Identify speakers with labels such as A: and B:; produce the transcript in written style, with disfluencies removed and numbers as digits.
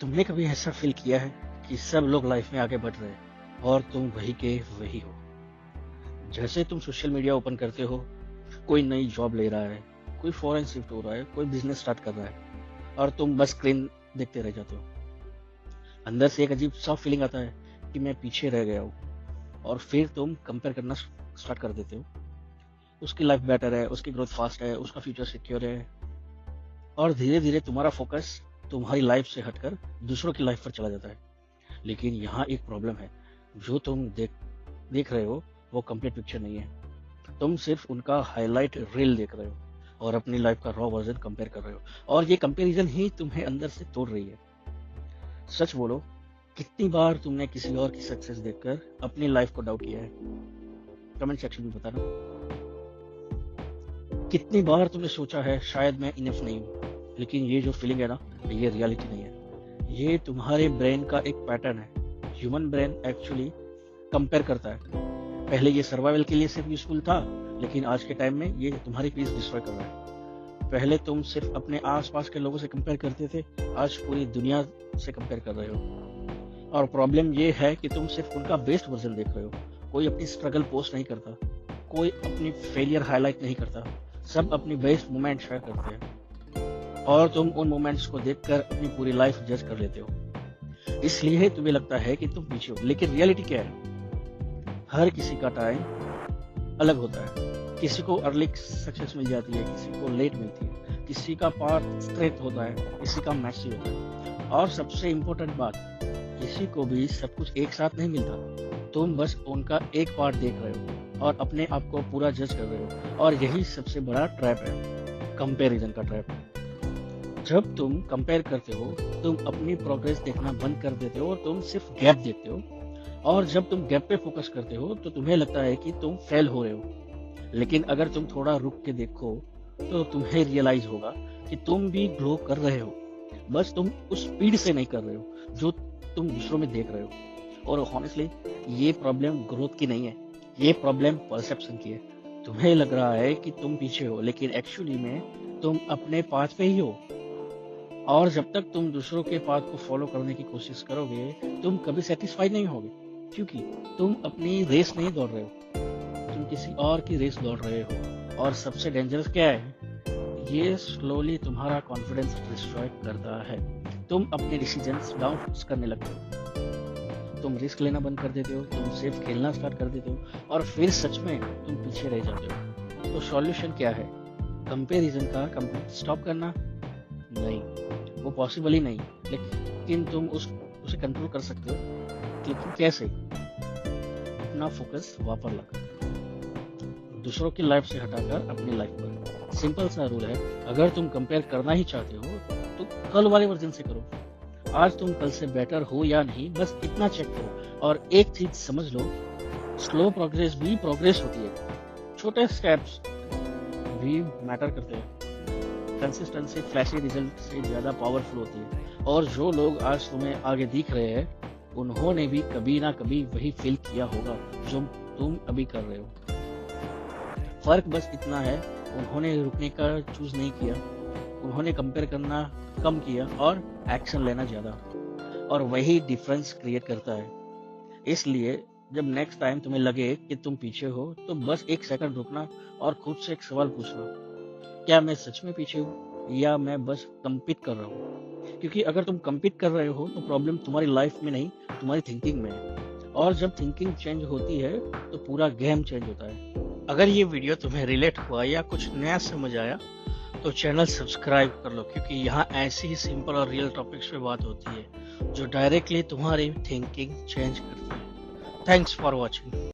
A: तुमने कभी ऐसा फील किया है कि सब लोग लाइफ में आगे बढ़ रहे हैं और तुम वही के वही हो? जैसे तुम सोशल मीडिया ओपन करते हो, कोई नई जॉब ले रहा है, कोई फॉरेन शिफ्ट हो रहा है, कोई बिजनेस स्टार्ट कर रहा है और तुम बस स्क्रीन देखते रह जाते हो। अंदर से एक अजीब सा फीलिंग आता है कि मैं पीछे रह गया हूँ और फिर तुम कंपेयर करना स्टार्ट कर देते हो। उसकी लाइफ बेटर है, उसकी ग्रोथ फास्ट है, उसका फ्यूचर सिक्योर है और धीरे धीरे तुम्हारा फोकस तुम्हारी लाइफ से हटकर दूसरों की लाइफ पर चला जाता है। लेकिन यहाँ एक प्रॉब्लम है, जो तुम देख रहे हो वो कंप्लीट पिक्चर नहीं है। तुम सिर्फ उनका हाईलाइट रील देख रहे हो और अपनी लाइफ का रॉ वर्जन कंपेयर कर रहे हो, और ये कंपैरिजन ही तुम्हें अंदर से तोड़ रही है। सच बोलो, कितनी बार तुमने किसी और की सक्सेस देखकर अपनी लाइफ को डाउट किया है? कमेंट सेक्शन में बताना। कितनी बार तुमने सोचा है शायद मैं इनफ नहीं हूँ? लेकिन ये जो फीलिंग है ना, ये रियलिटी नहीं है। ये तुम्हारे ब्रेन का एक पैटर्न है। ह्यूमन ब्रेन एक्चुअली कंपेयर करता है। पहले ये सर्वाइवल के लिए सिर्फ यूजफुल था, लेकिन आज के टाइम में ये तुम्हारी पीस डिस्ट्रॉय कर रहा है। पहले तुम सिर्फ अपने आसपास के लोगों से कंपेयर करते थे, आज पूरी दुनिया से कंपेयर कर रहे हो। और प्रॉब्लम ये है कि तुम सिर्फ उनका बेस्ट वर्जन देख रहे हो। कोई अपनी स्ट्रगल पोस्ट नहीं करता, कोई अपनी फेलियर हाईलाइट नहीं करता, सब अपनी बेस्ट मोमेंट शेयर करते हैं और तुम उन मोमेंट्स को देखकर अपनी पूरी लाइफ जज कर लेते हो। इसलिए तुम्हें लगता है कि तुम पीछे हो, लेकिन रियलिटी क्या है? हर किसी का टाइम अलग होता है। किसी को अर्ली सक्सेस मिल जाती है, किसी को लेट मिलती है, किसी का पाथ स्ट्रेट होता है, किसी का मैसी होता है। और सबसे इम्पोर्टेंट बात, किसी को भी सब कुछ एक साथ नहीं मिलता। तुम बस उनका एक पार्ट देख रहे हो और अपने आप को पूरा जज कर रहे हो। और यही सबसे बड़ा ट्रैप है, कंपैरिजन का ट्रैप। जब तुम कंपेयर करते हो, तुम अपनी प्रोग्रेस देखना बंद कर देते हो और तुम सिर्फ गैप देखते हो। और जब तुम गैप पे फोकस करते हो तो तुम्हें लगता है कि तुम फेल हो रहे हो। लेकिन अगर तुम थोड़ा रुक के देखो तो तुम्हें रियलाइज होगा कि तुम भी ग्रो कर रहे हो, बस तुम उस स्पीड से नहीं कर रहे हो जो तुम दूसरों में देख रहे हो। और हॉनेस्टली ये प्रॉब्लम ग्रोथ की नहीं है, ये प्रॉब्लम परसेप्शन की है। तुम्हें लग रहा है कि तुम पीछे हो, लेकिन एक्चुअली में तुम अपने पाथ पे ही हो। और जब तक तुम दूसरों के पाथ को फॉलो करने की कोशिश करोगे, तुम कभी सेटिस्फाइड नहीं होगे, क्योंकि तुम अपनी रेस नहीं दौड़ रहे हो, तुम किसी और की रेस दौड़ रहे हो। और सबसे डेंजरस क्या है, ये स्लोली तुम्हारा कॉन्फिडेंस डिस्ट्रॉय करता है। तुम अपने डिसीजंस डाउट करने लगते हो, तुम रिस्क लेना बंद कर देते हो, तुम सिर्फ खेलना स्टार्ट कर देते हो और फिर सच में तुम पीछे रह जाते हो। तो सॉल्यूशन क्या है? कंपैरिजन का कंप्लीट स्टॉप करना? नहीं, वो पॉसिबल ही नहीं। लेकिन तुम उसे कंट्रोल कर सकते हो। लेकिन कैसे? अपना फोकस वापस लाकर, दूसरों की लाइफ से हटाकर अपनी लाइफ पर। सिंपल सा रूल है, अगर तुम कंपेयर करना ही चाहते हो तो कल वाले वर्जन से करो। आज तुम कल से बेटर हो या नहीं, बस इतना चेक करो। और एक चीज समझ लो, स्लो प्रोग्रेस भी प्रोग्रेस होती है। छोटे स्टेप्स भी मैटर करते हैं। कंसिस्टेंसी फ्लैशी रिजल्ट से ज्यादा पावरफुल होती है। और जो लोग आज तुम्हें आगे दिख रहे हैं, उन्होंने भी कभी ना कभी वही फील किया होगा जो तुम अभी कर रहे हो। फर्क बस इतना है, उन्होंने रुकने का चूज नहीं किया, उन्होंने कंपेयर करना कम किया और एक्शन लेना ज्यादा। और वही डिफरेंस क्रिएट करता है। इसलिए जब नेक्स्ट टाइम तुम्हें लगे कि तुम पीछे हो, तो बस एक सेकंड रुकना और खुद से एक सवाल पूछना, क्या मैं सच में पीछे हूँ या मैं बस कम्पीट कर रहा हूँ? क्योंकि अगर तुम कम्पीट कर रहे हो तो प्रॉब्लम तुम्हारी लाइफ में नहीं, तुम्हारी थिंकिंग में है। और जब थिंकिंग चेंज होती है तो पूरा गेम चेंज होता है। अगर ये वीडियो तुम्हें रिलेट हुआ या कुछ नया समझ आया तो चैनल सब्सक्राइब कर लो, क्योंकि यहाँ ऐसी ही सिंपल और रियल टॉपिक्स पे बात होती है जो डायरेक्टली तुम्हारी थिंकिंग चेंज करती है। Thanks for watching.